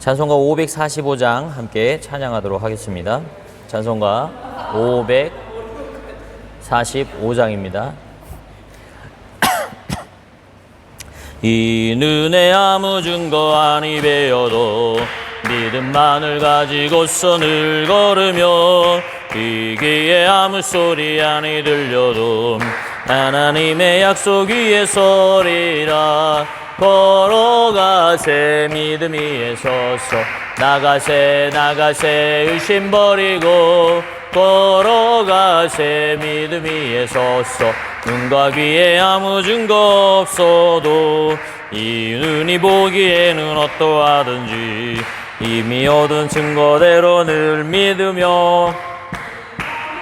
찬송가 545장 함께 찬양하도록 하겠습니다. 찬송가 545장입니다. 이 눈에 아무 증거 아니 배어도 믿음만을 가지고서 늘 걸으며 귀기에 아무 소리 아니 들려도 하나님의 약속 위에 서리라. 걸어가세 믿음 위에 서서 나가세 의심 버리고 걸어가세 믿음 위에 서서 눈과 귀에 아무 증거 없어도 이 눈이 보기에는 어떠하든지 이미 얻은 증거대로 늘 믿으며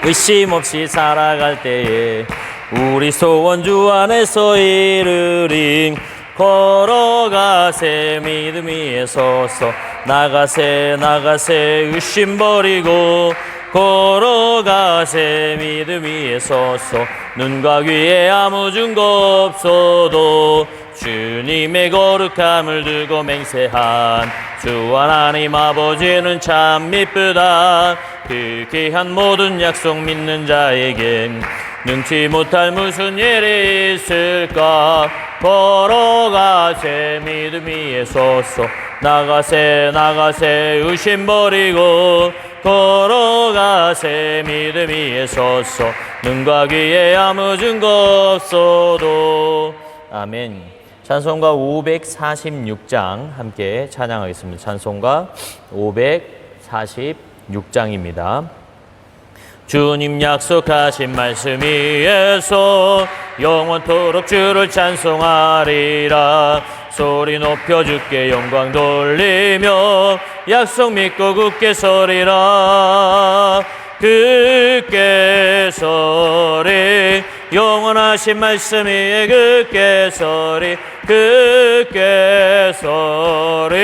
의심 없이 살아갈 때에 우리 소원 주 안에서 이르리. 걸어가세 믿음 위에 서서 나가세 의심 버리고 걸어가세 믿음 위에 서서 눈과 귀에 아무 증거 없어도 주님의 거룩함을 들고 맹세한 주 하나님 아버지는 참 미쁘다. 그 귀한 모든 약속 믿는 자에겐 능치 못할 무슨 일이 있을까. 걸어가세 믿음 위에 서서 나가세 의심 버리고 걸어가세 믿음 위에 서서 눈과 귀에 아무 증거 없어도. 아멘. 찬송가 546장 함께 찬양하겠습니다. 찬송가 546장입니다. 주님 약속하신 말씀 위에서 영원토록 주를 찬송하리라. 소리 높여 주께 영광 돌리며 약속 믿고 굳게 서리라. 굳게 서리 영원하신 말씀 위에 굳게 서리 굳게 서리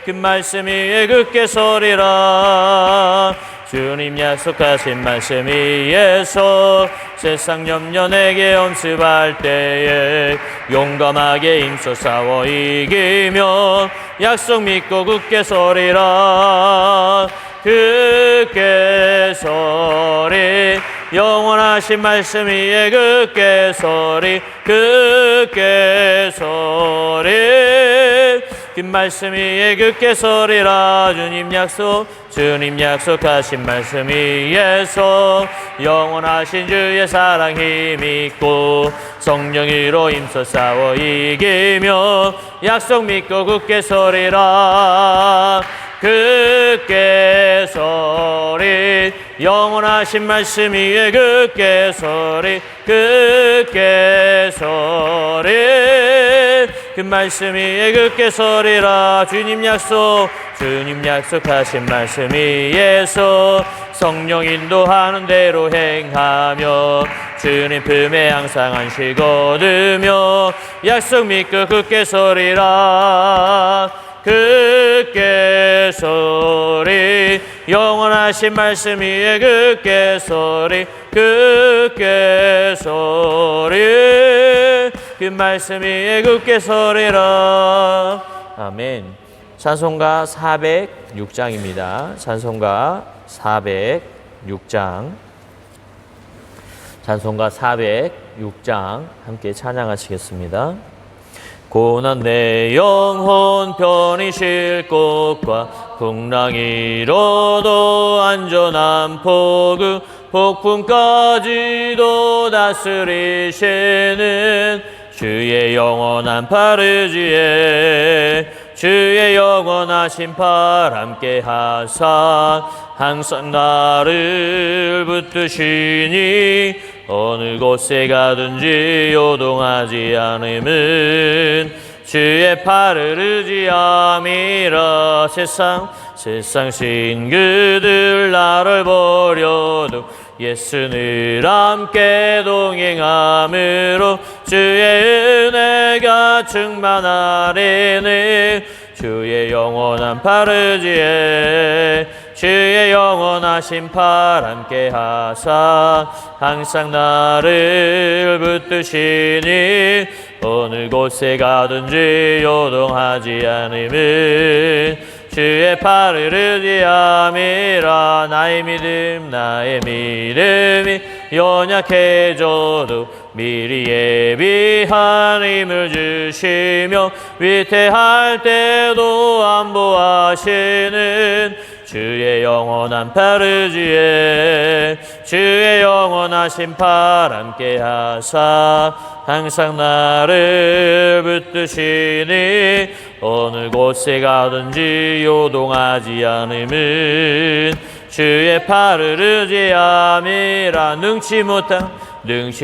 그 말씀 위에 굳게 서리라. 주님 약속하신 말씀 위에서 세상 염려 내게 엄습할 때에 용감하게 힘써 싸워 이기며 약속 믿고 굳게 서리라. 굳게 서리 영원하신 말씀 위에 굳게 서리 굳게 서리 그 말씀 위에 굳게 서리라. 주님 약속하신 말씀 위에서 영원하신 주의 사랑 힘있고 성령으로 힘써 싸워 이기며 약속 믿고 굳게 서리라. 굳게 서리 영원하신 말씀 위에 굳게 서리 굳게 서리 그 말씀 위에 굳게 서리라. 주님 약속하신 말씀 위에서 성령 인도하는 대로 행하며 주님 품에 항상 안식 얻으며 약속 믿고 굳게 서리라. 굳게 서리 영원하신 말씀 위에 굳게 서리 굳게 서리 그 말씀 위에 굳게 서리라. 아멘. 찬송가 406장입니다. 찬송가 406장 함께 찬양하시겠습니다. 고난 내 영혼 편히 쉴 곳과 풍랑 이로도 안전한 포구 폭풍까지도 다스리시는 주의 영원한 팔 의지에 주의 영원하신 팔 함께 하사 항상 나를 붙드시니 어느 곳에 가든지 요동하지 않음은 주의 팔을 의지함이라. 세상 신그들 나를 버려도 예수를 함께 동행함으로 주의 은혜가 충만하리니 주의 영원한 팔 의지에 주의 영원하신 팔 함께 하사 항상 나를 붙드시니 어느 곳에 가든지 요동하지 않음은 주의 팔을 의지함이라. 나의 믿음이 연약해져도 미리 예비한 힘을 주시며 위태할 때도 안보하시는 주의 영원한 팔 의지에 주의 영원하신 팔 함께 하사 항상 나를 붙드시니 어느 곳에 가든지 요동하지 않음은 주의 팔을 의지함이라. 능치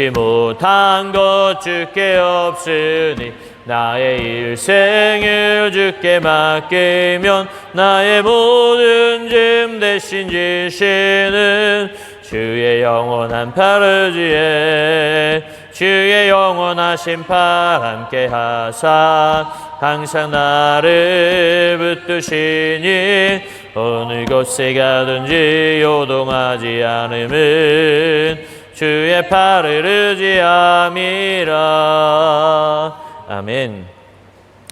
못한 것 주께 없으니 나의 일생을 주께 맡기면 나의 모든 짐 대신 지시는 주의 영원한 팔 의지에 주의 영원하신 팔 함께 하사 항상 나를 붙드시니 어느 곳에 가든지 요동하지 않음은 주의 팔을 의지함이라. 아멘.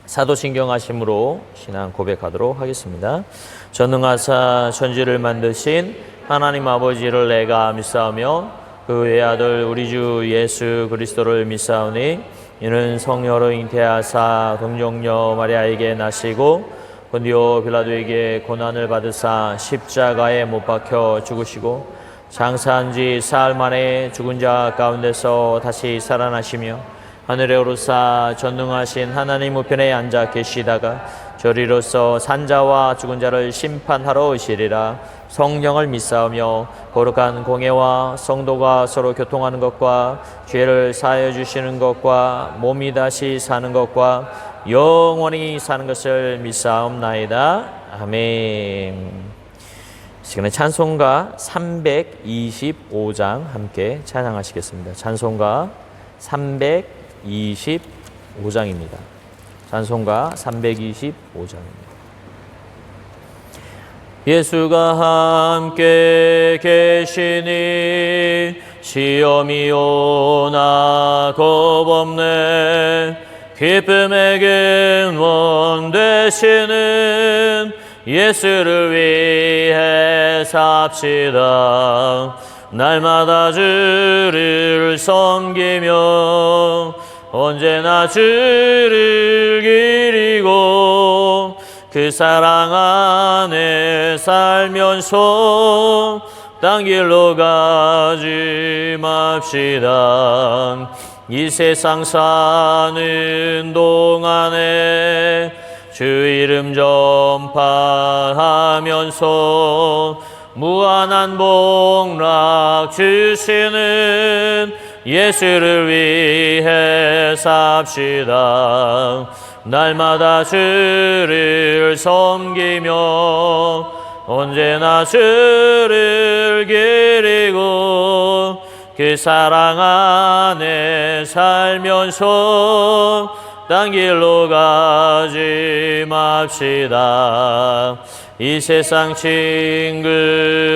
사도신경 하심으로 신앙 고백하도록 하겠습니다. 전능하사 천지를 만드신 하나님 아버지를 내가 믿사오며 그 외아들 우리 주 예수 그리스도를 믿사오니 이는 성녀로 잉태하사 동정녀 마리아에게 나시고 본디오 빌라도에게 고난을 받으사 십자가에 못 박혀 죽으시고 장사한 지 사흘 만에 죽은 자 가운데서 다시 살아나시며 하늘에 오르사 전능하신 하나님 우편에 앉아 계시다가 저리로서 산자와 죽은 자를 심판하러 오시리라. 성령을 믿사오며 거룩한 공예와 성도가 서로 교통하는 것과 죄를 사하여 주시는 것과 몸이 다시 사는 것과 영원히 사는 것을 믿사옵나이다. 아멘. 지금 찬송가 325장 함께 찬양하시겠습니다. 찬송가 325장입니다. 찬송가 325장입니다. 예수가 함께 계시니 시험이 오나 겁없네. 기쁨의 근원 되시는 예수를 위해 삽시다. 날마다 주를 섬기며 언제나 주를 기리고 그 사랑 안에 살면서 딴 길로 가지 맙시다. 이 세상 사는 동안에 주 이름 전파하면서 무한한 복락 주시는 예수를 위해 삽시다. 날마다 주를 섬기며 언제나 주를 기리고 그 사랑 안에 살면서 딴 길로 가지 맙시다. 이 세상 친구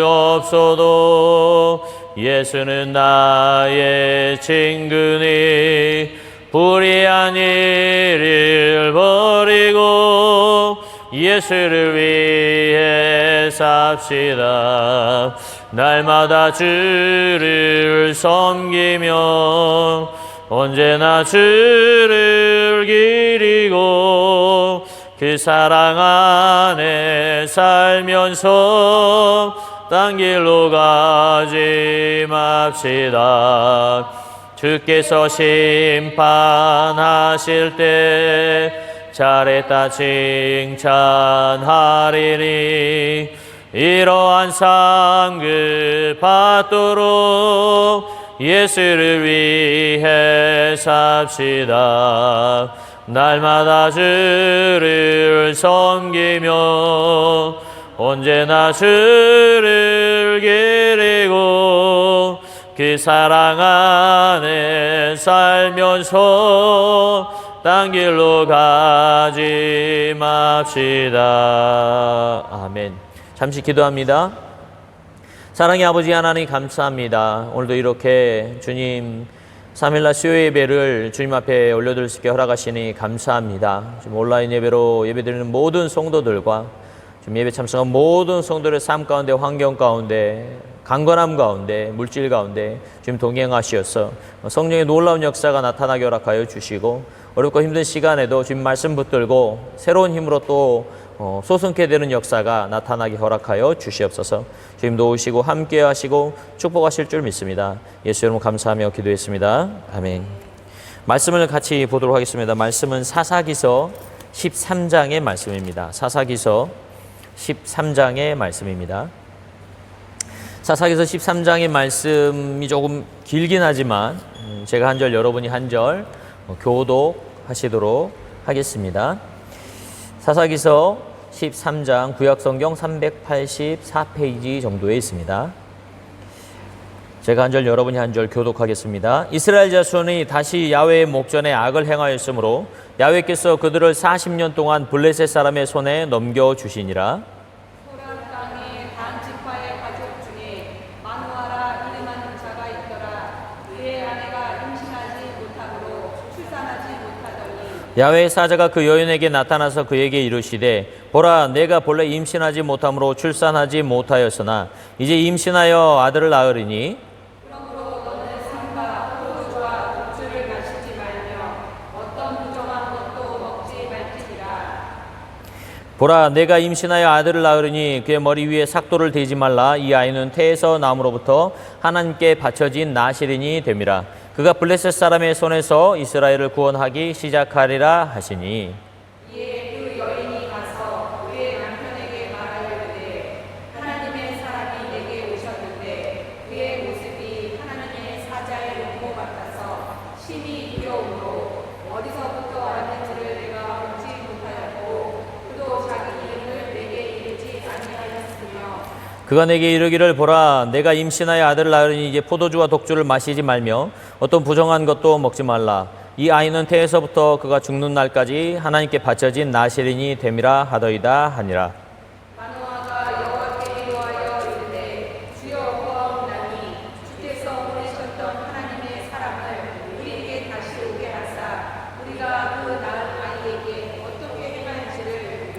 없어도 예수는 나의 친구니 불의한 일을 버리고 예수를 위해 삽시다. 날마다 주를 섬기며 언제나 주를 기리고 그 사랑 안에 살면서 딴 길로 가지 맙시다. 주께서 심판하실 때 잘했다 칭찬하리니 이러한 상급 받도록 예수를 위해 삽시다. 날마다 주를 섬기며 언제나 주를 기리고 그 사랑 안에 살면서 딴 길로 가지 맙시다. 아멘. 잠시 기도합니다. 사랑의 아버지 하나님 감사합니다. 오늘도 이렇게 주님 3일날 수요 예배를 주님 앞에 올려드릴 수 있게 허락하시니 감사합니다. 지금 온라인 예배로 예배드리는 모든 성도들과 지금 예배 참석한 모든 성도들의 삶 가운데, 환경 가운데, 강건함 가운데, 물질 가운데 지금 동행하시어서 성령의 놀라운 역사가 나타나게 허락하여 주시고, 어렵고 힘든 시간에도 주님 말씀 붙들고 새로운 힘으로 또 소승케 되는 역사가 나타나게 허락하여 주시옵소서. 주님 도우시고 함께 하시고 축복하실 줄 믿습니다. 예수 이름으로 감사하며 기도했습니다. 아멘. 말씀을 같이 보도록 하겠습니다. 말씀은 사사기서 13장의 말씀입니다. 사사기서 13장의 말씀입니다. 사사기서 13장의 말씀이 조금 길긴 하지만 제가 한 절, 여러분이 한 절 교독하시도록 하겠습니다. 사사기서 13장 구약성경 384페이지 정도에 있습니다. 제가 한 절, 여러분이 한 절 교독하겠습니다. 이스라엘 자손이 다시 야훼의 목전에 악을 행하였으므로 야훼께서 그들을 40년 동안 블레셋 사람의 손에 넘겨주시니라. 야훼의 사자가 그 여인에게 나타나서 그에게 이르시되, 보라, 내가 본래 임신하지 못함으로 출산하지 못하였으나 이제 임신하여 아들을 낳으리니 그러므로 너는 산과 포도주와 독주를 마시지 말며 어떤 부정한 것도 먹지 말지니라. 보라, 내가 임신하여 아들을 낳으리니 그의 머리 위에 삭도를 대지 말라. 이 아이는 태에서 나옴으로부터 하나님께 바쳐진 나실인이 됨이라. 그가 블레셋 사람의 손에서 이스라엘을 구원하기 시작하리라 하시니. 이에 그 여인이 가서 그의 남편에게 말하려되, 하나님의 사람이 내게 오셨는데 그의 모습이 하나님의 사자의 용모 같아서 심히 두려움으로 어디서부터 왔는지를 내가 보지 못하였고 그도 자기 이름을 내게 이르지 아니하였으며, 그가 내게 이르기를, 보라, 내가 임신하여 아들을 낳으니 이제 포도주와 독주를 마시지 말며 어떤 부정한 것도 먹지 말라. 이 아이는 태에서부터 그가 죽는 날까지 하나님께 바쳐진 나실인이 됨이라 하더이다 하니라. 마노아가 여호와께 기도하여 이르되, 주여 구하옵나니 주께서 보내셨던 하나님의 사람을 우리에게 다시 오게 하사 우리가 그 낳은 아이에게 어떻게 행할지를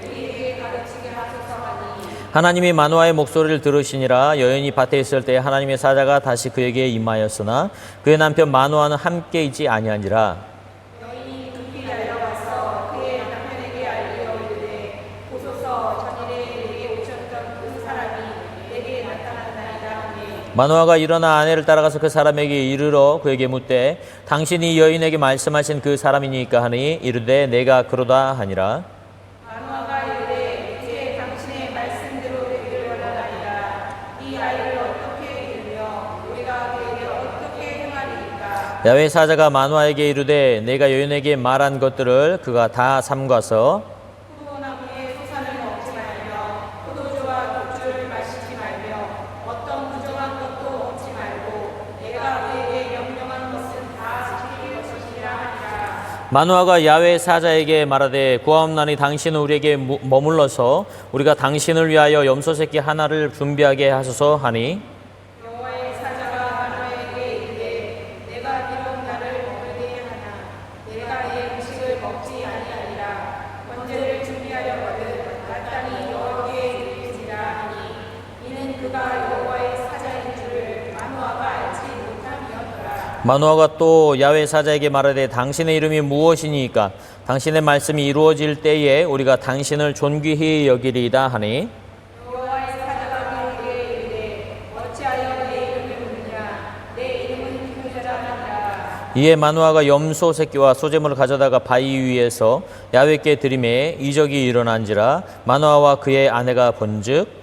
우리에게 가르치게 하소서 하니. 하나님이 마노아의 목소리를 들으시니라. 여인이 밭에 있을 때 하나님의 사자가 다시 그에게 임하였으나 그의 남편 마노아는 함께 있지 아니하니라. 여인이 급히 달려가서 그의 남편에게 알리어 이르되, 보소서, 전일에 내게 오셨던 그 사람이 내게 나타났나이다 하니. 마노아가 일어나 아내를 따라가서 그 사람에게 이르러 그에게 묻되, 당신이 여인에게 말씀하신 그 사람이니까 하니. 이르되, 내가 그러다 하니라. 야훼의 사자가 마노아에게 이르되, 내가 여인에게 말한 것들을 그가 다 삼가서 포도나무의 소산을 먹지 말며 포도주와 독주를 마시지 말며 어떤 부정한 것도 먹지 말고 내가 그에게 명령한 것은 다 지킬 것이니라 하니라. 마노아가 야훼의 사자에게 말하되, 구하옵나니 당신은 우리에게 머물러서 우리가 당신을 위하여 염소 새끼 하나를 준비하게 하소서 하니. 마노아가 또 야훼 사자에게 말하되, 당신의 이름이 무엇이니까 당신의 말씀이 이루어질 때에 우리가 당신을 존귀히 여기리이다 하니. 여호와의 사자가 그에게 이르되, 어찌하여 내 이름을 묻느냐? 내 이름은 기브자라. 이에 마노아가 염소 새끼와 소재물을 가져다가 바위 위에서 야훼께 드리매 이적이 일어난지라. 마노아와 그의 아내가 본즉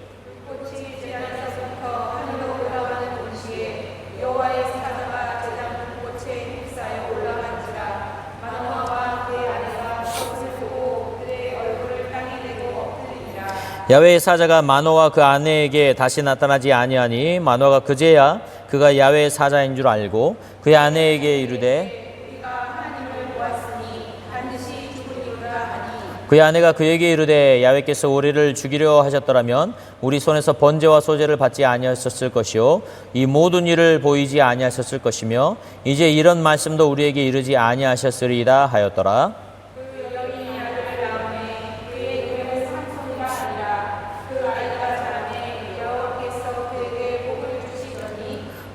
야훼의 사자가 마노아와 그 아내에게 다시 나타나지 아니하니. 마노아가 그제야 그가 야훼의 사자인 줄 알고 그의 아내에게 이르되, 우리가 하나님을 보았으니 반드시 죽으리로다 하니. 그의 아내가 그에게 이르되 야훼께서 우리를 죽이려 하셨더라면 우리 손에서 번제와 소제를 받지 아니하셨을 것이요 이 모든 일을 보이지 아니하셨을 것이며 이제 이런 말씀도 우리에게 이르지 아니하셨으리이다 하였더라.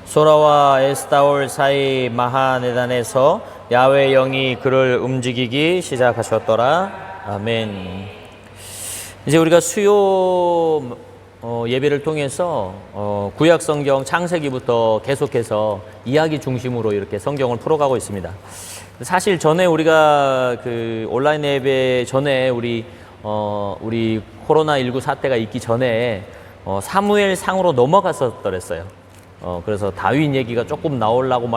소라와 에스타올 사이 마하네단에서 야훼 영이 그를 움직이기 시작하셨더라. 아멘. 이제 우리가 수요 예배를 통해서 구약 성경 창세기부터 계속해서 이야기 중심으로 이렇게 성경을 풀어가고 있습니다. 사실 전에 우리가 그 온라인 예배 전에 우리 코로나19 사태가 있기 전에 사무엘 상으로 넘어갔었더랬어요. 그래서 다윗 얘기가 조금 나오려고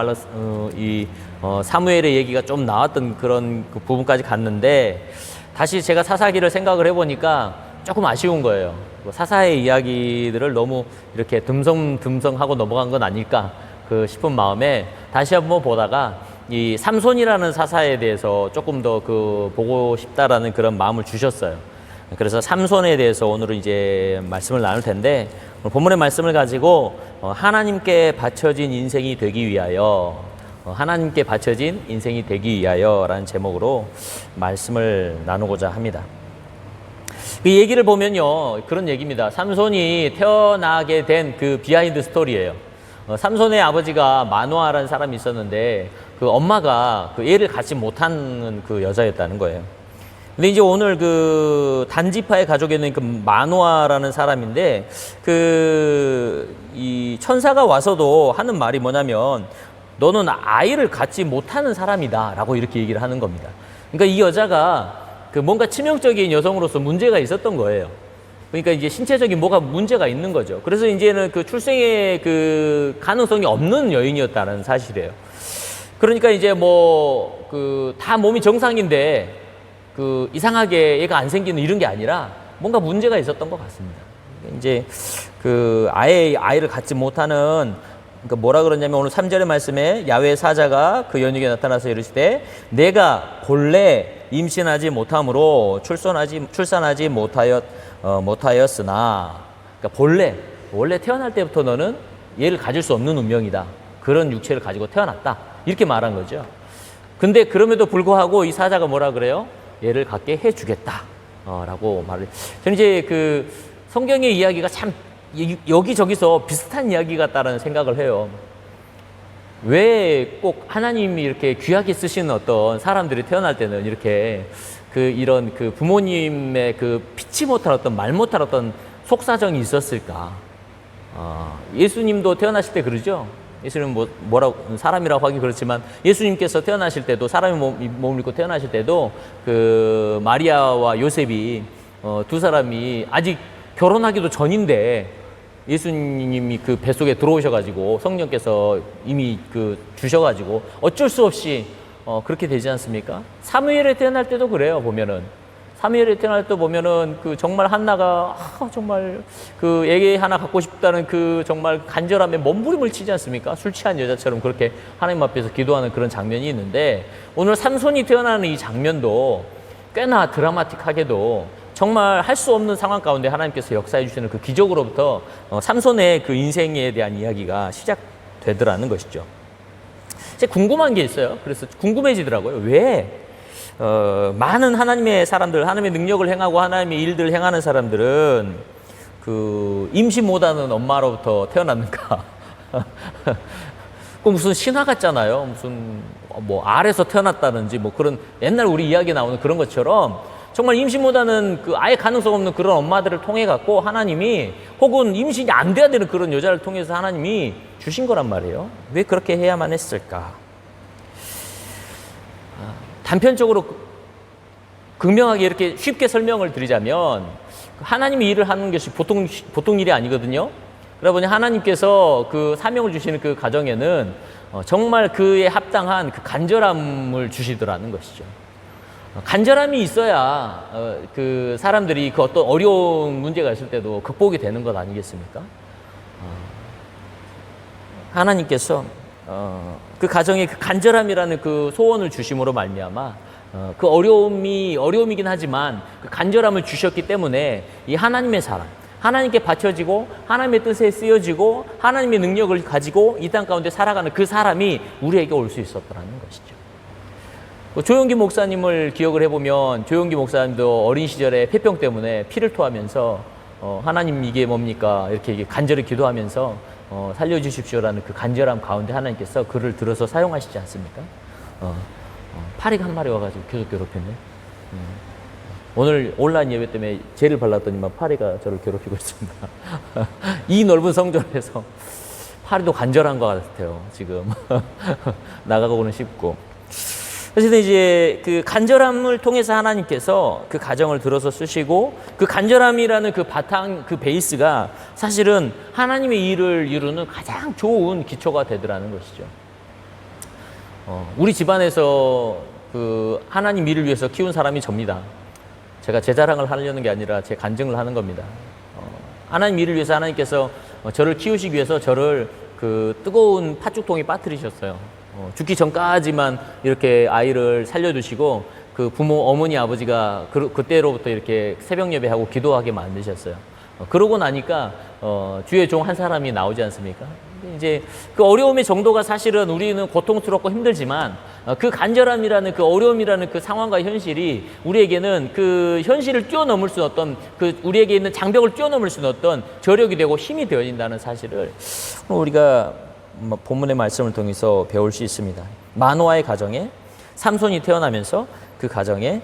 사무엘의 얘기가 좀 나왔던 그런 그 부분까지 갔는데 다시 제가 사사기를 생각을 해보니까 조금 아쉬운 거예요. 사사의 이야기들을 너무 이렇게 듬성듬성하고 넘어간 건 아닐까 싶은 마음에 다시 한번 보다가 이 삼손이라는 사사에 대해서 조금 더 보고 싶다라는 그런 마음을 주셨어요. 그래서 삼손에 대해서 오늘은 이제 말씀을 나눌 텐데 본문의 말씀을 가지고 하나님께 바쳐진 인생이 되기 위하여 하나님께 바쳐진 인생이 되기 위하여 라는 제목으로 말씀을 나누고자 합니다. 그 얘기를 보면요 그런 얘기입니다. 삼손이 태어나게 된 그 비하인드 스토리예요. 삼손의 아버지가 마노아라는 사람이 있었는데 그 엄마가 그 애를 갖지 못하는 그 여자였다는 거예요. 근데 이제 오늘 그 단지파의 가족에 있는 그 마노아라는 사람인데 이 천사가 와서도 하는 말이 뭐냐면 너는 아이를 갖지 못하는 사람이다 라고 이렇게 얘기를 하는 겁니다. 그러니까 이 여자가 그 뭔가 치명적인 여성으로서 문제가 있었던 거예요. 그러니까 이제 신체적인 뭐가 문제가 있는 거죠. 그래서 이제는 그 출생의 그 가능성이 없는 여인이었다는 사실이에요. 그러니까 이제 다 몸이 정상인데 이상하게 얘가 안 생기는 이런 게 아니라 뭔가 문제가 있었던 것 같습니다. 이제 아이를 갖지 못하는 그러니까 뭐라 그러냐면 오늘 3절의 말씀에 야훼 사자가 그 여인에게 나타나서 이르시되 내가 본래 임신하지 못함으로 출산하지 못하였으나 그러니까 원래 태어날 때부터 너는 얘를 가질 수 없는 운명이다. 그런 육체를 가지고 태어났다. 이렇게 말한 거죠. 근데 그럼에도 불구하고 이 사자가 뭐라 그래요? 얘를 갖게 해주겠다. 라고 말을. 저는 이제 성경의 이야기가 참 여기저기서 비슷한 이야기 같다라는 생각을 해요. 왜 꼭 하나님이 이렇게 귀하게 쓰시는 어떤 사람들이 태어날 때는 이렇게 이런 부모님의 피치 못할 어떤 말 못할 어떤 속사정이 있었을까? 예수님도 태어나실 때 그러죠? 예수님은 사람이라고 하기 그렇지만 예수님께서 태어나실 때도 사람의 몸을 입고 태어나실 때도 마리아와 요셉이 두 사람이 아직 결혼하기도 전인데 예수님이 뱃속에 들어오셔가지고 성령께서 이미 주셔가지고 어쩔 수 없이 그렇게 되지 않습니까? 사무엘에 태어날 때도 그래요. 사무엘에 태어날 때 보면은 정말 한나가 정말 애기 하나 갖고 싶다는 정말 간절함에 몸부림을 치지 않습니까? 술 취한 여자처럼 그렇게 하나님 앞에서 기도하는 그런 장면이 있는데 오늘 삼손이 태어나는 이 장면도 꽤나 드라마틱하게도 정말 할 수 없는 상황 가운데 하나님께서 역사해 주시는 기적으로부터 삼손의 인생에 대한 이야기가 시작되더라는 것이죠. 제가 궁금한 게 있어요. 그래서 궁금해지더라고요. 왜 많은 하나님의 사람들, 하나님의 능력을 행하고 하나님의 일들을 행하는 사람들은 임신 못하는 엄마로부터 태어났는가? 무슨 신화 같잖아요. 무슨 알에서 태어났다든지 그런 옛날 우리 이야기에 나오는 그런 것처럼 정말 임신 못하는 아예 가능성 없는 그런 엄마들을 통해 갖고 하나님이 혹은 임신이 안 돼야 되는 그런 여자를 통해서 하나님이 주신 거란 말이에요. 왜 그렇게 해야만 했을까? 단편적으로 극명하게 이렇게 쉽게 설명을 드리자면 하나님이 일을 하는 것이 보통 일이 아니거든요. 그러다 보니 하나님께서 사명을 주시는 가정에는 정말 그에 합당한 간절함을 주시더라는 것이죠. 간절함이 있어야 사람들이 어떤 어려운 문제가 있을 때도 극복이 되는 것 아니겠습니까? 하나님께서 그 가정에 간절함이라는 소원을 주심으로 말미암아 그 어려움이긴 하지만 그 간절함을 주셨기 때문에 이 하나님의 사람, 하나님께 바쳐지고 하나님의 뜻에 쓰여지고 하나님의 능력을 가지고 이 땅 가운데 살아가는 그 사람이 우리에게 올 수 있었다는 것이죠. 조용기 목사님을 기억을 해보면 조용기 목사님도 어린 시절에 폐병 때문에 피를 토하면서 하나님 이게 뭡니까? 이렇게 간절히 기도하면서 살려주십시오라는 그 간절함 가운데 하나님께서 그를 들어서 사용하시지 않습니까? 파리가 한 마리 와가지고 계속 괴롭혔네. 오늘 온라인 예배 때문에 젤을 발랐더니만 파리가 저를 괴롭히고 있습니다. 이 넓은 성전에서 파리도 간절한 것 같아요. 지금 나가고는 싶고. 어쨌든 이제 그 간절함을 통해서 하나님께서 그 가정을 들어서 쓰시고 그 간절함이라는 그 바탕, 그 베이스가 사실은 하나님의 일을 이루는 가장 좋은 기초가 되더라는 것이죠. 우리 집안에서 그 하나님 일을 위해서 키운 사람이 접니다. 제가 제 자랑을 하려는 게 아니라 제 간증을 하는 겁니다. 하나님 일을 위해서 하나님께서 저를 키우시기 위해서 저를 그 뜨거운 팥죽통에 빠뜨리셨어요. 죽기 전까지만 이렇게 아이를 살려두시고 그 부모, 어머니, 아버지가 그때로부터 이렇게 새벽 예배하고 기도하게 만드셨어요. 그러고 나니까 주의 종 한 사람이 나오지 않습니까? 이제 그 어려움의 정도가 사실은 우리는 고통스럽고 힘들지만 그 간절함이라는 그 어려움이라는 그 상황과 현실이 우리에게는 그 현실을 뛰어넘을 수 없던 그 우리에게 있는 장벽을 뛰어넘을 수 없던 저력이 되고 힘이 되어진다는 사실을 우리가 본문의 말씀을 통해서 배울 수 있습니다. 마노아의 가정에 삼손이 태어나면서 그 가정에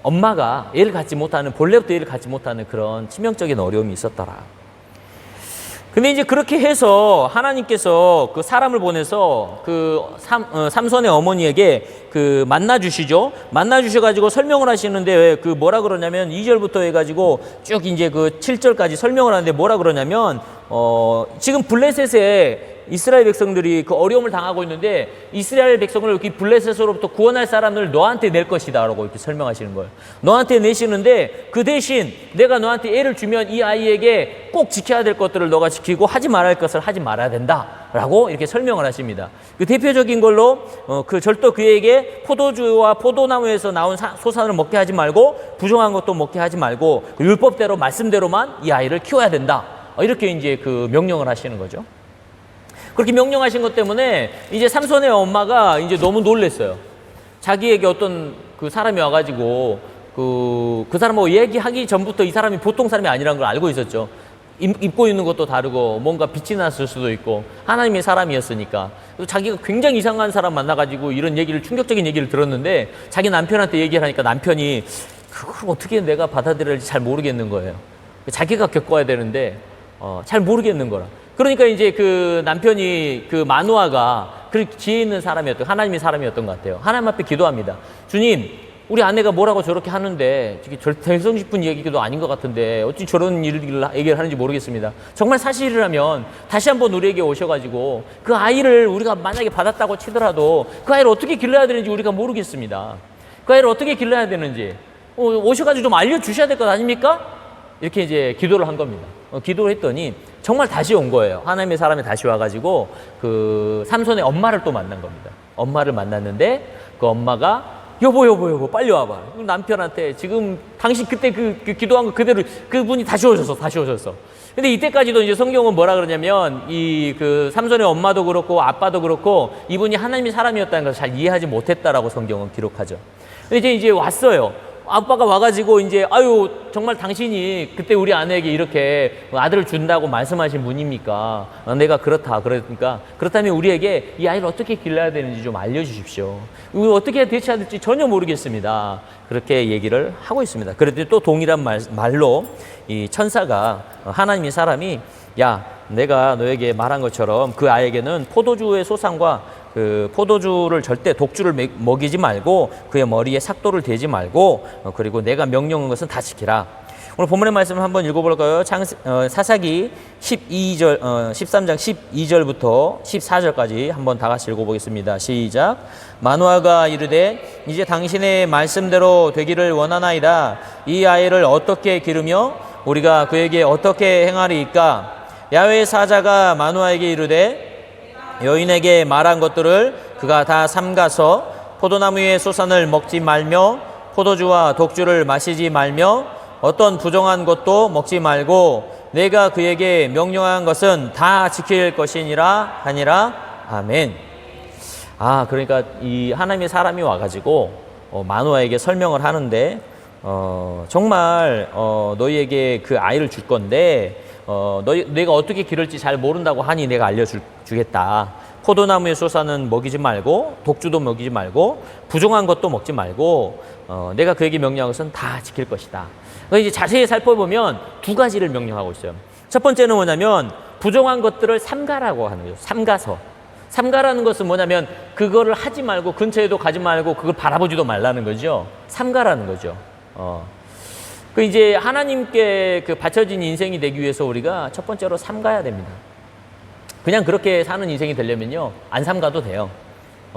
엄마가 애를 갖지 못하는, 본래부터 애를 갖지 못하는 그런 치명적인 어려움이 있었더라. 근데 이제 그렇게 해서 하나님께서 그 사람을 보내서 그 삼손의 어머니에게 그 만나 주시죠. 만나 주셔가지고 설명을 하시는데 그 뭐라 그러냐면 2절부터 해가지고 쭉 이제 그 7절까지 설명을 하는데 뭐라 그러냐면 지금 블레셋에 이스라엘 백성들이 그 어려움을 당하고 있는데 이스라엘 백성을 이렇게 블레셋으로부터 구원할 사람을 너한테 낼 것이다 라고 이렇게 설명하시는 거예요. 너한테 내시는데 그 대신 내가 너한테 애를 주면 이 아이에게 꼭 지켜야 될 것들을 너가 지키고 하지 말아야 할 것을 하지 말아야 된다 라고 이렇게 설명을 하십니다. 그 대표적인 걸로 그 절도 그에게 포도주와 포도나무에서 나온 소산을 먹게 하지 말고 부정한 것도 먹게 하지 말고 율법대로 말씀대로만 이 아이를 키워야 된다. 이렇게 이제 그 명령을 하시는 거죠. 그렇게 명령하신 것 때문에 이제 삼손의 엄마가 이제 너무 놀랬어요. 자기에게 어떤 그 사람이 와가지고 그 사람하고 얘기하기 전부터 이 사람이 보통 사람이 아니라는 걸 알고 있었죠. 입고 있는 것도 다르고 뭔가 빛이 났을 수도 있고 하나님의 사람이었으니까. 그래서 자기가 굉장히 이상한 사람 만나가지고 이런 얘기를, 충격적인 얘기를 들었는데 자기 남편한테 얘기를 하니까 남편이 그걸 어떻게 내가 받아들여야 할지 잘 모르겠는 거예요. 자기가 겪어야 되는데 잘 모르겠는 거라. 그러니까 이제 그 남편이 그 마노아가 그 지혜 있는 사람이었던, 하나님의 사람이었던 것 같아요. 하나님 앞에 기도합니다. 주님, 우리 아내가 뭐라고 저렇게 하는데 대성 싶은 얘기도 아닌 것 같은데 어찌 저런 얘기를 하는지 모르겠습니다. 정말 사실이라면 다시 한번 우리에게 오셔가지고 그 아이를 우리가 만약에 받았다고 치더라도 그 아이를 어떻게 길러야 되는지 우리가 모르겠습니다. 그 아이를 어떻게 길러야 되는지 오셔가지고 좀 알려주셔야 될 것 아닙니까? 이렇게 이제 기도를 한 겁니다. 기도를 했더니 정말 다시 온 거예요. 하나님의 사람이 다시 와가지고 그 삼손의 엄마를 또 만난 겁니다. 엄마를 만났는데 그 엄마가 여보 빨리 와봐. 남편한테 지금 당신 그때 그 기도한 거 그대로 그분이 다시 오셨어. 근데 이때까지도 이제 성경은 뭐라 그러냐면 이 그 삼손의 엄마도 그렇고 아빠도 그렇고 이분이 하나님의 사람이었다는 것을 잘 이해하지 못했다라고 성경은 기록하죠. 근데 이제 왔어요. 아빠가 와가지고 이제 아유 정말 당신이 그때 우리 아내에게 이렇게 아들을 준다고 말씀하신 분입니까? 내가 그렇다 그러니까 그렇다면 우리에게 이 아이를 어떻게 길러야 되는지 좀 알려주십시오. 어떻게 대처해야 될지 전혀 모르겠습니다. 그렇게 얘기를 하고 있습니다. 그랬더니 또 동일한 말로 이 천사가 하나님의 사람이 야 내가 너에게 말한 것처럼 그 아이에게는 포도주의 소상과 그 포도주를 절대 독주를 먹이지 말고 그의 머리에 삭도를 대지 말고 그리고 내가 명령한 것은 다 지키라. 오늘 본문의 말씀을 한번 읽어볼까요? 사사기 13장 12절부터 14절까지 한번 다 같이 읽어보겠습니다. 시작. 마노아가 이르되 이제 당신의 말씀대로 되기를 원하나이다. 이 아이를 어떻게 기르며 우리가 그에게 어떻게 행하리이까? 야훼의 사자가 마노아에게 이르되 여인에게 말한 것들을 그가 다 삼가서 포도나무의 수산을 먹지 말며 포도주와 독주를 마시지 말며 어떤 부정한 것도 먹지 말고 내가 그에게 명령한 것은 다 지킬 것이니라 하니라. 아멘. 그러니까 이 하나님의 사람이 와가지고 마노아에게 설명을 하는데 정말 너희에게 그 아이를 줄 건데 내가 어떻게 기를지 잘 모른다고 하니 내가 알려주겠다. 포도나무의 수산은 먹이지 말고 독주도 먹이지 말고 부정한 것도 먹지 말고 내가 그에게 명령한 것은 다 지킬 것이다. 그러니까 이제 자세히 살펴보면 두 가지를 명령하고 있어요. 첫 번째는 뭐냐면 부정한 것들을 삼가라고 하는 거죠. 삼가라는 것은 뭐냐면 그거를 하지 말고 근처에도 가지 말고 그걸 바라보지도 말라는 거죠. 삼가라는 거죠. 그 이제 하나님께 그 바쳐진 인생이 되기 위해서 우리가 첫 번째로 삼가야 됩니다. 그냥 그렇게 사는 인생이 되려면요 안 삼가도 돼요.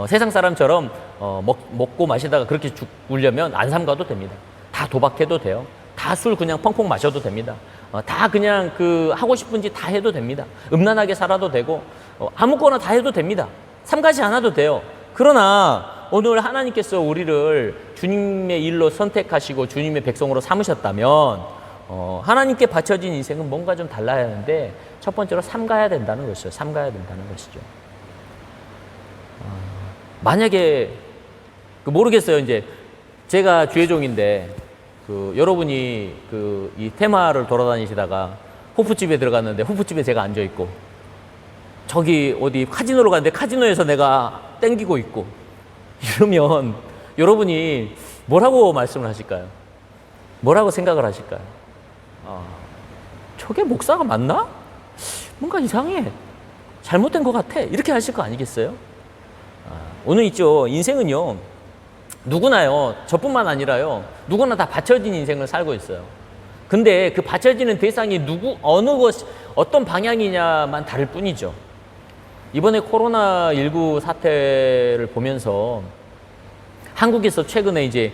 세상 사람처럼 먹고 마시다가 그렇게 죽으려면 안 삼가도 됩니다. 다 도박해도 돼요. 다 술 그냥 펑펑 마셔도 됩니다. 다 그냥 그 하고 싶은 짓 다 해도 됩니다. 음란하게 살아도 되고 아무거나 다 해도 됩니다. 삼가지 않아도 돼요. 그러나 오늘 하나님께서 우리를 주님의 일로 선택하시고 주님의 백성으로 삼으셨다면 하나님께 바쳐진 인생은 뭔가 좀 달라야 하는데 첫 번째로 삼가야 된다는 것이죠. 삼가야 된다는 것이죠. 만약에 모르겠어요. 이제 제가 주의종인데 여러분이 이 테마를 돌아다니시다가 호프집에 들어갔는데 호프집에 제가 앉아 있고 저기 어디 카지노로 갔는데 카지노에서 내가 땡기고 있고 이러면 여러분이 뭐라고 말씀을 하실까요? 뭐라고 생각을 하실까요? 저게 목사가 맞나? 뭔가 이상해. 잘못된 것 같아. 이렇게 하실 거 아니겠어요? 오늘 있죠. 인생은요. 누구나요. 저뿐만 아니라요. 누구나 다 바쳐진 인생을 살고 있어요. 근데 그 바쳐지는 대상이 어떤 방향이냐만 다를 뿐이죠. 이번에 코로나19 사태를 보면서 한국에서 최근에 이제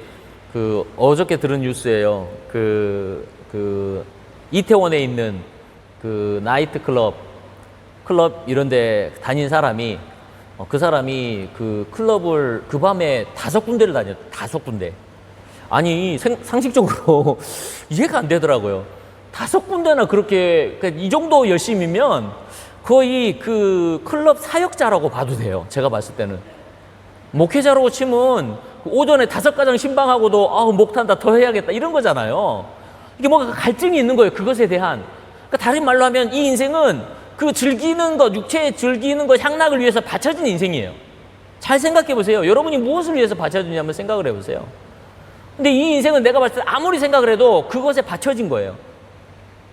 어저께 들은 뉴스예요. 이태원에 있는 나이트 클럽 이런 데 다닌 사람이 그 사람이 그 클럽을 그 밤에 5군데를 다녔. 5군데. 아니 상식적으로 이해가 안 되더라고요. 5군데나 그렇게 이 정도 열심이면 거의 그 클럽 사역자라고 봐도 돼요. 제가 봤을 때는 목회자라고 치면 오전에 5가정 신방하고도 목 탄다 더 해야겠다 이런 거잖아요. 이게 뭔가 갈증이 있는 거예요. 그것에 대한. 그러니까 다른 말로 하면 이 인생은 그 즐기는 것, 육체의 즐기는 것, 향락을 위해서 바쳐진 인생이에요. 잘 생각해 보세요. 여러분이 무엇을 위해서 바쳐지냐 한번 생각을 해보세요. 근데 이 인생은 내가 봤을 때 아무리 생각을 해도 그것에 바쳐진 거예요.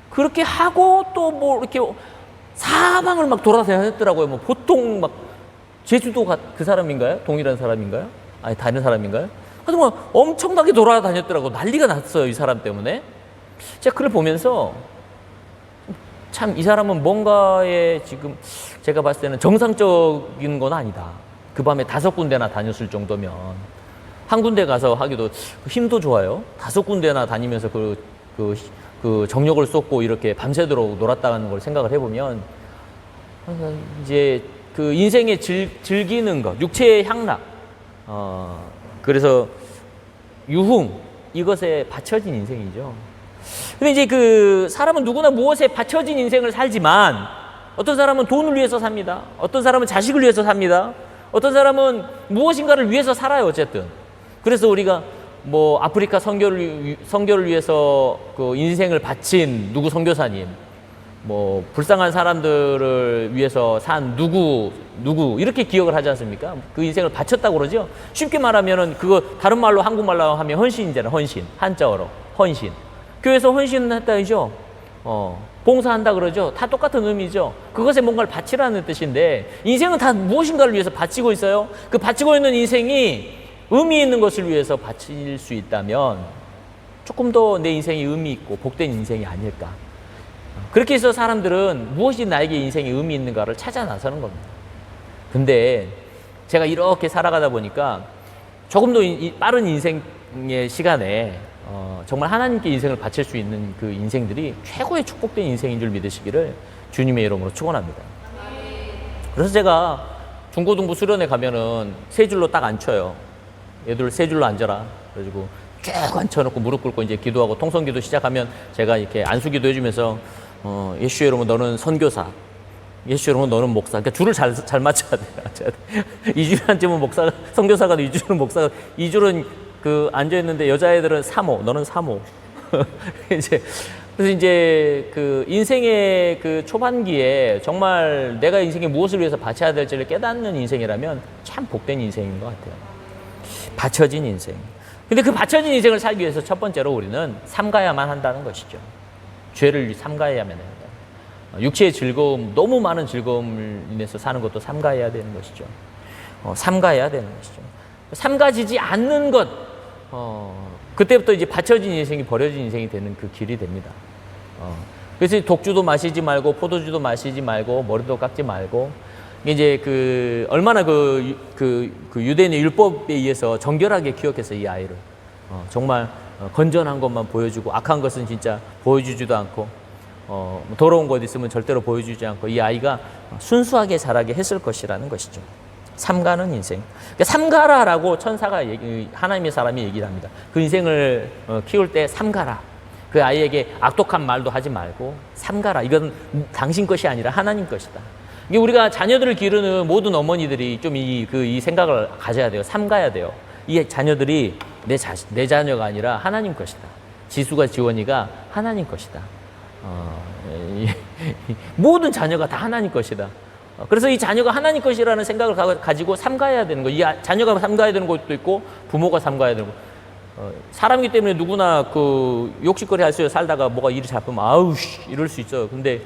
그렇게 하고 또 뭐 이렇게 사방을 막 돌아다녔더라고요. 뭐 보통 막 제주도 그 사람인가요? 동일한 사람인가요? 아니 다른 사람인가요? 하여튼 뭐 엄청나게 돌아다녔더라고. 난리가 났어요. 이 사람 때문에. 제가 그걸 보면서 참 이 사람은 뭔가에 지금 제가 봤을 때는 정상적인 건 아니다. 그 밤에 5군데나 다녔을 정도면 한 군데 가서 하기도 힘도 좋아요. 5군데나 다니면서 그 정력을 쏟고 이렇게 밤새도록 놀았다는 걸 생각을 해보면 이제 그 인생의 즐기는 것, 육체의 향락, 그래서 유흥 이것에 바쳐진 인생이죠. 근데 이제 그 사람은 누구나 무엇에 바쳐진 인생을 살지만 어떤 사람은 돈을 위해서 삽니다. 어떤 사람은 자식을 위해서 삽니다. 어떤 사람은 무엇인가를 위해서 살아요. 어쨌든. 그래서 우리가 뭐 아프리카 선교를 위해서 그 인생을 바친 누구 선교사님, 뭐 불쌍한 사람들을 위해서 산 누구 이렇게 기억을 하지 않습니까? 그 인생을 바쳤다고 그러죠. 쉽게 말하면은 그거 다른 말로 한국말로 하면 헌신이잖아요. 헌신. 한자어로 헌신. 교회에서 헌신했다 이죠. 봉사한다 그러죠. 다 똑같은 의미죠. 그것에 뭔가를 바치라는 뜻인데 인생은 다 무엇인가를 위해서 바치고 있어요. 그 바치고 있는 인생이 의미 있는 것을 위해서 바칠 수 있다면 조금 더 내 인생이 의미 있고 복된 인생이 아닐까. 그렇게 해서 사람들은 무엇이 나에게 인생에 의미 있는가를 찾아 나서는 겁니다. 근데 제가 이렇게 살아가다 보니까 조금 더 빠른 인생의 시간에 정말 하나님께 인생을 바칠 수 있는 그 인생들이 최고의 축복된 인생인 줄 믿으시기를 주님의 이름으로 축원합니다. 그래서 제가 중고등부 수련회 가면은 3줄로 딱 앉혀요. 얘들 세 줄로 앉아라. 그래가지고 쭉 앉혀놓고 무릎 꿇고 이제 기도하고 통성기도 시작하면 제가 이렇게 안수기도 해주면서 예수 여러분 너는 선교사, 예수 여러분 너는 목사. 그러니까 줄을 잘 맞춰야 돼요. 이 줄에 앉으면 목사가 선교사가 이 줄은 목사가 이 줄은 그 앉아 있는데 여자애들은 사모, 너는 사모. 그래서 이제 그 인생의 그 초반기에 정말 내가 인생에 무엇을 위해서 바쳐야 될지를 깨닫는 인생이라면 참 복된 인생인 것 같아요. 바쳐진 인생. 근데 그 바쳐진 인생을 살기 위해서 첫 번째로 우리는 삼가야만 한다는 것이죠. 죄를 삼가야만 해야 돼요. 육체의 즐거움, 너무 많은 즐거움을 인해서 사는 것도 삼가해야 되는 것이죠. 삼가해야 되는 것이죠. 삼가지지 않는 것, 그때부터 이제 바쳐진 인생이 버려진 인생이 되는 그 길이 됩니다. 그래서 독주도 마시지 말고 포도주도 마시지 말고 머리도 깎지 말고 이제 그 얼마나 그 유대인의 율법에 의해서 정결하게 기억해서 이 아이를 정말 건전한 것만 보여주고 악한 것은 진짜 보여주지도 않고 더러운 것 있으면 절대로 보여주지 않고 이 아이가 순수하게 자라게 했을 것이라는 것이죠. 삼가는 인생. 그러니까 삼가라라고 천사가 하나님의 사람이 얘기를 합니다. 그 인생을 키울 때 삼가라. 그 아이에게 악독한 말도 하지 말고 삼가라. 이건 당신 것이 아니라 하나님 것이다. 이게 우리가 자녀들을 기르는 모든 어머니들이 좀 이 생각을 가져야 돼요. 삼가야 돼요. 이 자녀들이 내 자녀가 아니라 하나님 것이다. 지수가 지원이가 하나님 것이다. 모든 자녀가 다 하나님 것이다. 그래서 이 자녀가 하나님 것이라는 생각을 가지고 삼가야 되는 거. 이 자녀가 삼가야 되는 것도 있고 부모가 삼가야 되는 거. 사람이기 때문에 누구나 그 욕심거리 할 수 살다가 뭐가 일이 잡히면 아우씨 이럴 수 있어요. 근데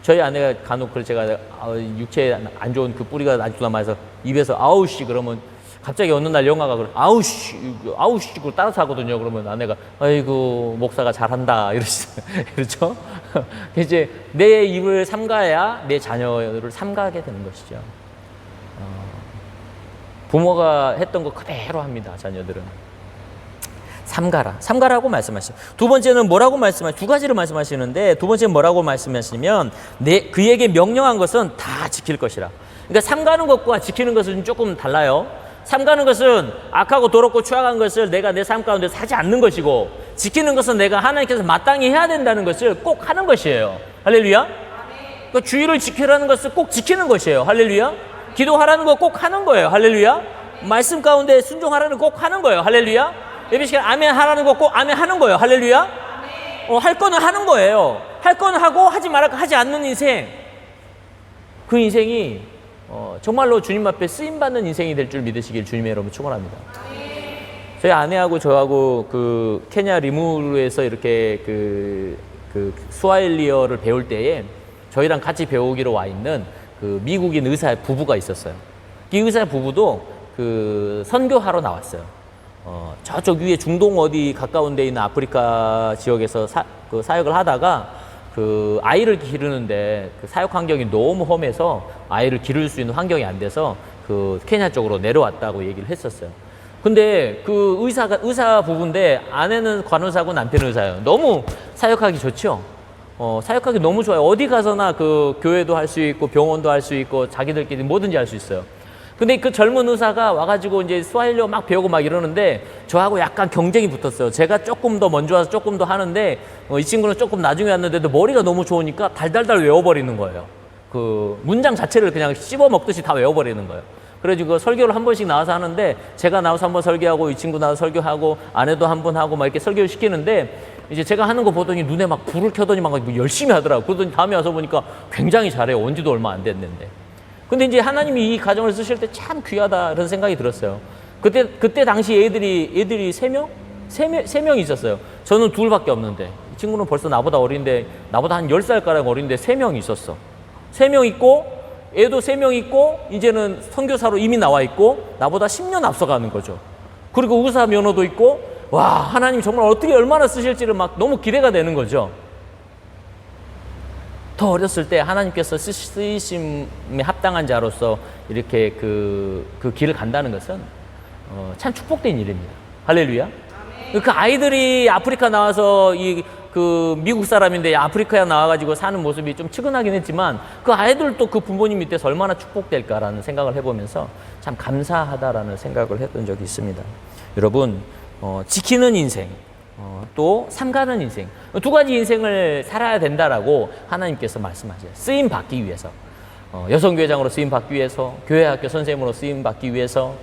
저희 아내가 간혹 그걸 제가 육체에 안 좋은 그 뿌리가 아직도 남아서 입에서 아우씨 그러면 갑자기 어느 날 영화가 그래 아우씨 그걸 따라서 하거든요. 그러면 아내가 아이고 목사가 잘한다 이러시죠. 그렇죠? 이제 내 입을 삼가야 내 자녀를 삼가게 되는 것이죠. 부모가 했던 거 그대로 합니다. 자녀들은. 삼가라고 말씀하시죠. 두 번째는 뭐라고 두 가지를 말씀하시는데 두 번째는 뭐라고 말씀하시면 그에게 명령한 것은 다 지킬 것이라. 그러니까 삼가는 것과 지키는 것은 조금 달라요. 삼가는 것은 악하고 더럽고 추악한 것을 내가 내 삶 가운데 하지 않는 것이고 지키는 것은 내가 하나님께서 마땅히 해야 된다는 것을 꼭 하는 것이에요. 할렐루야. 그러니까 주의를 지키라는 것을 꼭 지키는 것이에요. 할렐루야. 기도하라는 거 꼭 하는 거예요. 할렐루야. 말씀 가운데 순종하라는 거 꼭 하는 거예요. 할렐루야. 예배 시간 아멘 하라는 거 꼭 아멘 하는 거예요. 할렐루야. 할 거는 하는 거예요. 할 거는 하고 하지 않는 인생. 그 인생이 정말로 주님 앞에 쓰임받는 인생이 될 줄 믿으시길 주님의 여러분 축원합니다. 저희 아내하고 저하고 그 케냐 리무르에서 이렇게 그 스와힐리어를 배울 때에 저희랑 같이 배우기로 와 있는 그 미국인 의사 부부가 있었어요. 이 의사 부부도 그 선교하러 나왔어요. 저쪽 위에 중동 어디 가까운 데 있는 아프리카 지역에서 사역을 하다가 그 아이를 기르는데 그 사역 환경이 너무 험해서 아이를 기를 수 있는 환경이 안 돼서 그 케냐 쪽으로 내려왔다고 얘기를 했었어요. 근데 그 의사 부부인데 아내는 간호사고 남편은 의사예요. 너무 사역하기 좋죠. 사역하기 너무 좋아요. 어디 가서나 그 교회도 할 수 있고 병원도 할 수 있고 자기들끼리 뭐든지 할 수 있어요. 근데 그 젊은 의사가 와가지고 이제 스와힐리어 막 배우고 막 이러는데 저하고 약간 경쟁이 붙었어요. 제가 조금 더 먼저 와서 조금 더 하는데 이 친구는 조금 나중에 왔는데도 머리가 너무 좋으니까 달달달 외워버리는 거예요. 그 문장 자체를 그냥 씹어 먹듯이 다 외워버리는 거예요. 그래가지고 설교를 한 번씩 나와서 하는데 제가 나와서 한 번 설교하고 이 친구 나와서 설교하고 아내도 한 번 하고 막 이렇게 설교를 시키는데 이제 제가 하는 거 보더니 눈에 막 불을 켜더니 막 열심히 하더라고요. 그러더니 다음에 와서 보니까 굉장히 잘해요. 온 지도 얼마 안 됐는데. 근데 이제 하나님이 이 가정을 쓰실 때 참 귀하다 그런 생각이 들었어요. 그때 당시 애들이 세 명이 있었어요. 저는 둘밖에 없는데 이 친구는 벌써 나보다 어린데 나보다 한 10살가량 어린데 3명이 있었어. 3명 있고 애도 3명 있고 이제는 선교사로 이미 나와 있고 나보다 10년 앞서가는 거죠. 그리고 의사 면허도 있고 와 하나님 정말 어떻게 얼마나 쓰실지를 막 너무 기대가 되는 거죠. 더 어렸을 때 하나님께서 쓰이심에 합당한 자로서 이렇게 그 길을 간다는 것은 참 축복된 일입니다. 할렐루야. 그 아이들이 아프리카 나와서 그 미국 사람인데 아프리카에 나와가지고 사는 모습이 좀 측은하긴 했지만 그 아이들도 그 부모님 밑에서 얼마나 축복될까라는 생각을 해보면서 참 감사하다라는 생각을 했던 적이 있습니다. 여러분, 지키는 인생, 또 삼가는 인생, 두 가지 인생을 살아야 된다라고 하나님께서 말씀하세요. 쓰임 받기 위해서, 여성교회장으로 쓰임 받기 위해서, 교회학교 선생님으로 쓰임 받기 위해서,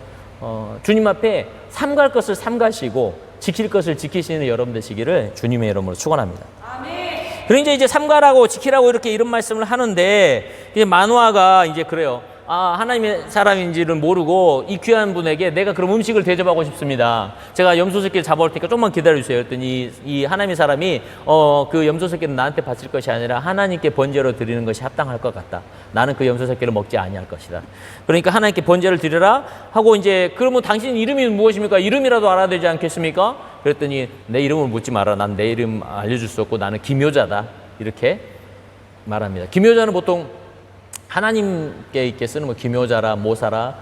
주님 앞에 삼갈 것을 삼가시고 지킬 것을 지키시는 여러분 되시기를 주님의 이름으로 축원합니다. 아멘. 그리고 이제 삼가라고 지키라고 이렇게 이런 말씀을 하는데 이제 마노아가 이제 그래요. 아, 하나님의 사람인지를 모르고 이 귀한 분에게 내가 그럼 음식을 대접하고 싶습니다. 제가 염소 새끼를 잡아올 테니까 조금만 기다려주세요. 했더니 이 하나님의 사람이 그 염소 새끼는 나한테 바칠 것이 아니라 하나님께 번제로 드리는 것이 합당할 것 같다. 나는 그 염소 새끼를 먹지 아니할 것이다. 그러니까 하나님께 번제를 드리라 하고 이제 그러면 당신 이름이 무엇입니까? 이름이라도 알아야 되지 않겠습니까? 그랬더니 내 이름을 묻지 마라. 난 내 이름 알려줄 수 없고 나는 기묘자다. 이렇게 말합니다. 기묘자는 보통 하나님께 있게 쓰는 뭐 기묘자라, 모사라,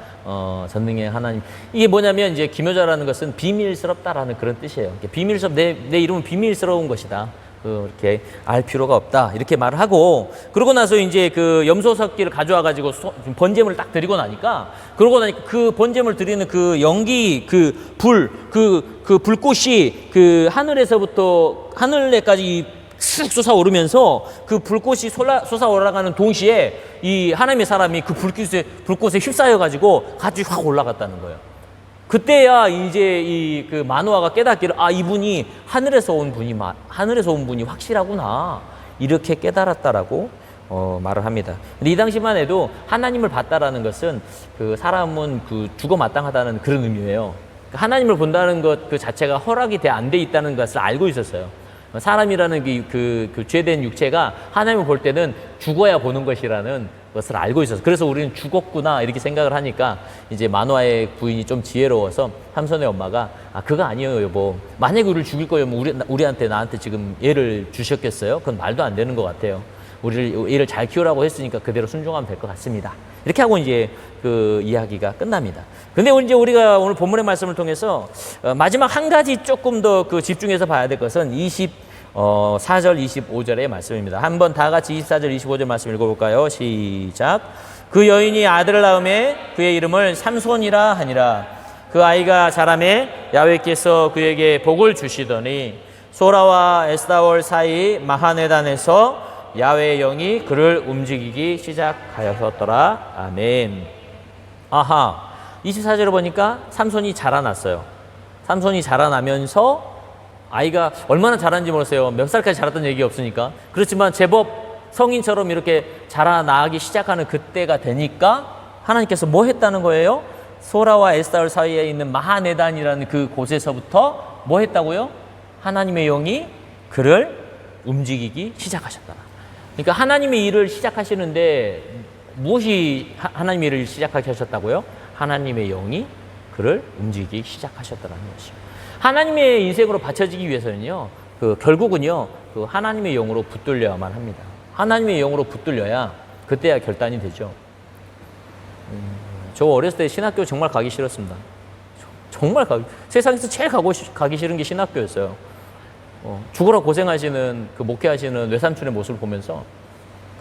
전능의 하나님. 이게 뭐냐면 이제 기묘자라는 것은 비밀스럽다라는 그런 뜻이에요. 비밀스럽, 내 이름은 비밀스러운 것이다. 그렇게 알 필요가 없다. 이렇게 말을 하고, 그러고 나서 이제 그 염소 새끼를 가져와가지고 번제물을 딱 드리고 나니까, 그러고 나니까 그 번제물 드리는 그 연기, 그 불, 그 불꽃이 그 하늘에서부터 하늘에까지 쑥 솟아오르면서 그 불꽃이 솟아올라가는 동시에 이 하나님의 사람이 그 불꽃에 휩싸여가지고 같이 확 올라갔다는 거예요. 그때야 이제 이 그 마노아가 깨닫기를 이분이 하늘에서 온 분이 확실하구나. 이렇게 깨달았다라고 말을 합니다. 근데 이 당시만 해도 하나님을 봤다라는 것은 그 사람은 그 죽어 마땅하다는 그런 의미예요. 하나님을 본다는 것 그 자체가 허락이 안 돼 있다는 것을 알고 있었어요. 사람이라는 그 죄된 육체가 하나님을 볼 때는 죽어야 보는 것이라는 것을 알고 있어서, 그래서 우리는 죽었구나 이렇게 생각을 하니까 이제 마노아의 부인이 좀 지혜로워서 삼손의 엄마가 그거 아니에요 여보, 만약에 우리를 죽일 거면 나한테 지금 얘를 주셨겠어요? 그건 말도 안 되는 것 같아요. 얘를 잘 키우라고 했으니까 그대로 순종하면 될 것 같습니다. 이렇게 하고 이제 그 이야기가 끝납니다. 근데 이제 우리가 오늘 본문의 말씀을 통해서 마지막 한 가지 조금 더 그 집중해서 봐야 될 것은 24절 25절의 말씀입니다. 한번 다 같이 24절 25절 말씀 읽어볼까요? 시작. 그 여인이 아들을 낳음에 그의 이름을 삼손이라 하니라. 그 아이가 자라매 야훼께서 그에게 복을 주시더니 소라와 에스다올 사이 마하네단에서 야훼의 영이 그를 움직이기 시작하였더라. 아멘. 아하, 24절을 보니까 삼손이 자라났어요. 삼손이 자라나면서 아이가 얼마나 자랐는지 모르겠어요. 몇 살까지 자랐던 얘기 없으니까. 그렇지만 제법 성인처럼 이렇게 자라나기 시작하는 그때가 되니까 하나님께서 뭐 했다는 거예요? 소라와 에스다올 사이에 있는 마하네단이라는 그 곳에서부터 뭐 했다고요? 하나님의 영이 그를 움직이기 시작하셨다. 그러니까 하나님의 일을 시작하시는데 무엇이 하나님의 일을 시작하게 하셨다고요? 하나님의 영이 그를 움직이기 시작하셨다는 것이죠. 하나님의 인생으로 바쳐지기 위해서는요, 결국은요, 하나님의 영으로 붙들려야만 합니다. 하나님의 영으로 붙들려야 그때야 결단이 되죠. 저 어렸을 때 신학교 정말 가기 싫었습니다. 정말 세상에서 제일 가기 싫은 게 신학교였어요. 죽으라 고생하시는 그 목회하시는 외삼촌의 모습을 보면서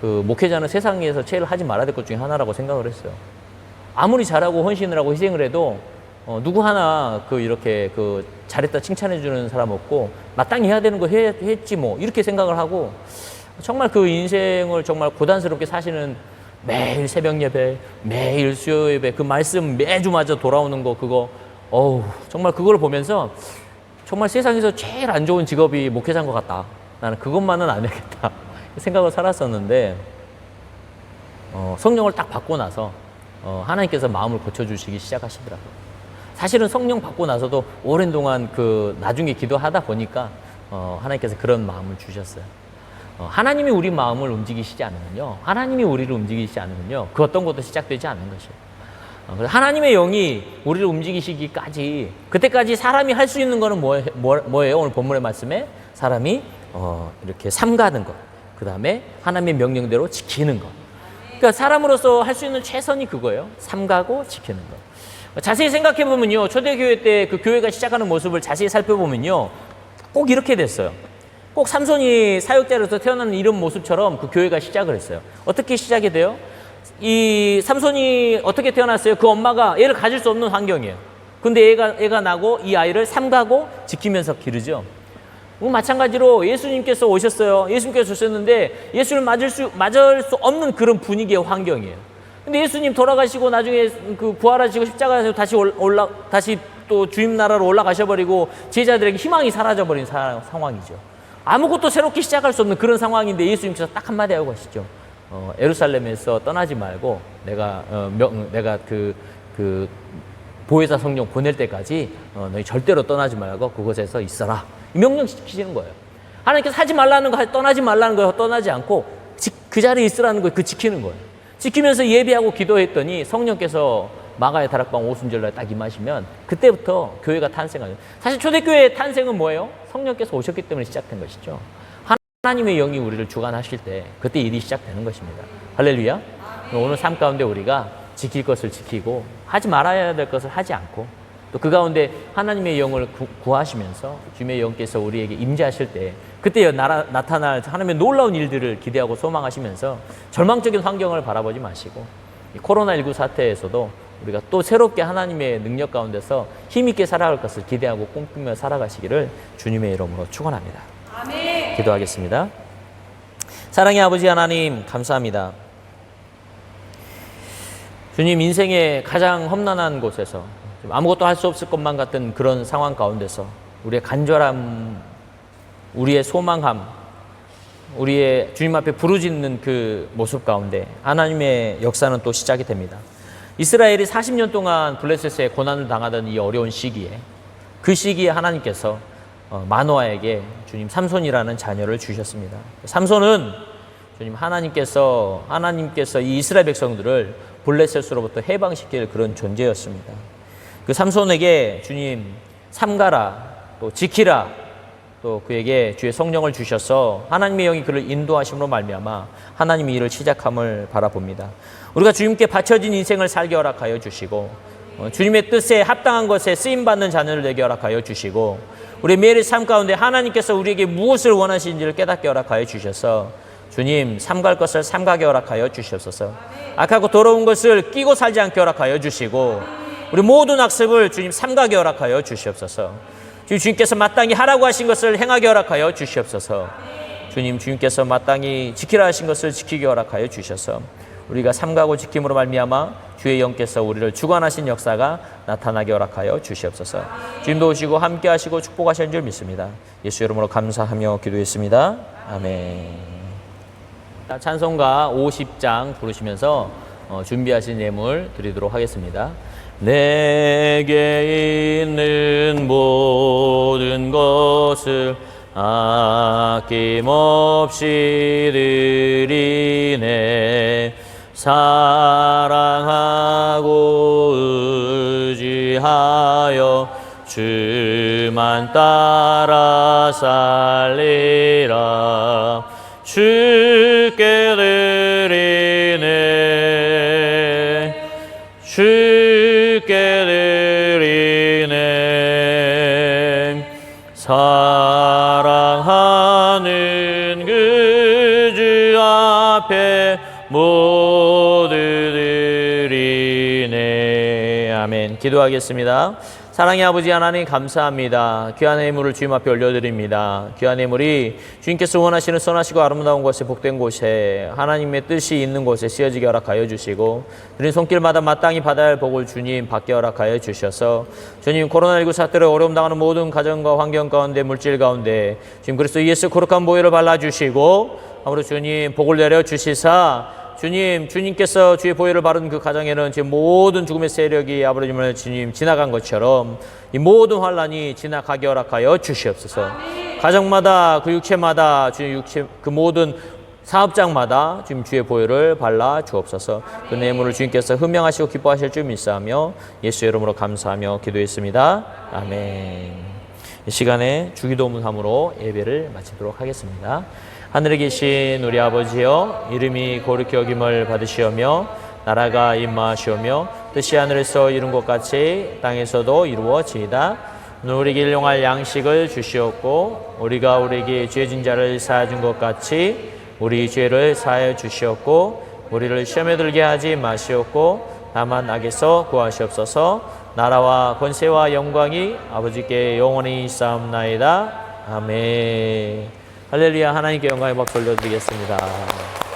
그 목회자는 세상에서 제일 하지 말아야 될 것 중에 하나라고 생각을 했어요. 아무리 잘하고 헌신을 하고 희생을 해도 누구 하나 이렇게 잘했다 칭찬해 주는 사람 없고 마땅히 해야 되는 거 했지 뭐 이렇게 생각을 하고 정말 그 인생을 정말 고단스럽게 사시는 매일 새벽 예배, 매일 수요 예배, 그 말씀 매주마저 돌아오는 거 그거 정말 그걸 보면서 정말 세상에서 제일 안 좋은 직업이 목회자인 것 같다. 나는 그것만은 안 해야겠다 생각을 살았었는데 성령을 딱 받고 나서 하나님께서 마음을 고쳐주시기 시작하시더라고요. 사실은 성령 받고 나서도 오랜 동안 나중에 기도하다 보니까 하나님께서 그런 마음을 주셨어요. 하나님이 우리 마음을 움직이시지 않으면요, 하나님이 우리를 움직이시지 않으면요, 그 어떤 것도 시작되지 않는 것이에요. 하나님의 영이 우리를 움직이시기까지, 그때까지 사람이 할 수 있는 거는 뭐예요? 오늘 본문의 말씀에 사람이 이렇게 삼가는 것, 그 다음에 하나님의 명령대로 지키는 것. 그러니까 사람으로서 할 수 있는 최선이 그거예요. 삼가고 지키는 것. 자세히 생각해 보면요, 초대교회 때 그 교회가 시작하는 모습을 자세히 살펴보면요, 꼭 이렇게 됐어요. 꼭 삼손이 사역자로서 태어나는 이런 모습처럼 그 교회가 시작을 했어요. 어떻게 시작이 돼요? 이 삼손이 어떻게 태어났어요? 그 엄마가 얘를 가질 수 없는 환경이에요. 근데 애가 나고 이 아이를 삼가고 지키면서 기르죠. 마찬가지로 예수님께서 오셨어요. 예수님께서 오셨는데 예수를 맞을 수 없는 그런 분위기의 환경이에요. 근데 예수님 돌아가시고 나중에 그 부활하시고 십자가에서 다시 또 주님 나라로 올라가셔버리고 제자들에게 희망이 사라져버린 상황이죠. 아무것도 새롭게 시작할 수 없는 그런 상황인데 예수님께서 딱 한마디 하고 가시죠. 예루살렘에서 떠나지 말고 내가 그 보혜사 성령 보낼 때까지 너희 절대로 떠나지 말고 그곳에서 있어라. 명령시키시는 거예요. 하나님께서 하지 말라는 거 떠나지 말라는 거 떠나지 않고 그 자리에 있으라는 거 그 지키는 거예요. 지키면서 예배하고 기도했더니 성령께서 마가의 다락방 오순절날 딱 임하시면 그때부터 교회가 탄생하죠. 사실 초대교회의 탄생은 뭐예요? 성령께서 오셨기 때문에 시작된 것이죠. 하나님의 영이 우리를 주관하실 때 그때 일이 시작되는 것입니다. 할렐루야. 오늘 삶 가운데 우리가 지킬 것을 지키고 하지 말아야 될 것을 하지 않고 또 그 가운데 하나님의 영을 구하시면서 주님의 영께서 우리에게 임재하실 때 그때 나타날 하나님의 놀라운 일들을 기대하고 소망하시면서 절망적인 환경을 바라보지 마시고 이 코로나19 사태에서도 우리가 또 새롭게 하나님의 능력 가운데서 힘있게 살아갈 것을 기대하고 꿈꾸며 살아가시기를 주님의 이름으로 축원합니다. 아멘. 기도하겠습니다. 사랑의 아버지 하나님 감사합니다. 주님, 인생의 가장 험난한 곳에서 아무것도 할 수 없을 것만 같은 그런 상황 가운데서 우리의 간절함, 우리의 소망함, 우리의 주님 앞에 부르짖는 그 모습 가운데 하나님의 역사는 또 시작이 됩니다. 이스라엘이 40년 동안 블레셋의 고난을 당하던 이 어려운 시기에 그 시기에 하나님께서 마노아에게 주님 삼손이라는 자녀를 주셨습니다. 삼손은 주님 하나님께서 이 이스라엘 백성들을 블레셋으로부터 해방시킬 그런 존재였습니다. 그 삼손에게 주님 삼가라 또 지키라 또 그에게 주의 성령을 주셔서 하나님의 영이 그를 인도하심으로 말미암아 하나님이 일을 시작함을 바라봅니다. 우리가 주님께 바쳐진 인생을 살게 허락하여 주시고 주님의 뜻에 합당한 것에 쓰임받는 자녀를 되게 허락하여 주시고 우리 매일 삶 가운데 하나님께서 우리에게 무엇을 원하시는지를 깨닫게 허락하여 주셔서 주님 삼갈 것을 삼가게 허락하여 주시옵소서. 악하고 더러운 것을 끼고 살지 않게 허락하여 주시고 우리 모든 악습을 주님 삼가게 허락하여 주시옵소서. 주님께서 마땅히 하라고 하신 것을 행하게 허락하여 주시옵소서. 주님께서 마땅히 지키라 하신 것을 지키게 허락하여 주셔서 우리가 삼가고 지킴으로 말미암아 주의 영께서 우리를 주관하신 역사가 나타나게 허락하여 주시옵소서. 주님도 오시고 함께 하시고 축복하시는 줄 믿습니다. 예수 이름으로 감사하며 기도했습니다. 아멘. 찬송가 50장 부르시면서 준비하신 예물 드리도록 하겠습니다. 내게 있는 모든 것을 아낌없이 드리네. 사랑하고 의지하여 주만 따라 살리라. 주께 드리네. 주께 드리네. 사랑하는 그 주 앞에 모두 드리네. 아멘. 기도하겠습니다. 사랑의 아버지 하나님 감사합니다. 귀한 예물을 주님 앞에 올려드립니다. 귀한 예물이 주님께서 원하시는 선하시고 아름다운 곳에 복된 곳에 하나님의 뜻이 있는 곳에 쓰여지게 허락하여 주시고 드린 손길마다 마땅히 받아야 할 복을 주님 받게 허락하여 주셔서 주님 코로나19 사태로 어려움 당하는 모든 가정과 환경 가운데 물질 가운데 주님 그리스도 예수 거룩한 보혈을 발라주시고 아무로 주님 복을 내려 주시사 주님께서 주의 보혈을 바른 그 가정에는 지금 모든 죽음의 세력이 아버지를 주님 지나간 것처럼 이 모든 환란이 지나가게 허락하여 주시옵소서. 아멘. 가정마다 그 육체마다 주님 그 모든 사업장마다 주님 주의 보혈을 발라 주옵소서. 그 뇌물을 주님께서 흠명하시고 기뻐하실 줄 믿사하며 예수 이름으로 감사하며 기도했습니다. 아멘. 이 시간에 주기도문함으로 예배를 마치도록 하겠습니다. 하늘에 계신 우리 아버지여, 이름이 거룩히 여김을 받으시오며 나라가 임하시오며 뜻이 하늘에서 이룬 것 같이 땅에서도 이루어지이다. 누리기 일용할 양식을 주시옵고 우리가 우리에게 죄진 자를 사하여 준 것 같이 우리 죄를 사하여 주시옵고 우리를 시험에 들게 하지 마시옵고 다만 악에서 구하시옵소서. 나라와 권세와 영광이 아버지께 영원히 있사옵나이다. 아멘. 할렐루야. 하나님께 영광의 박수 올려드리겠습니다.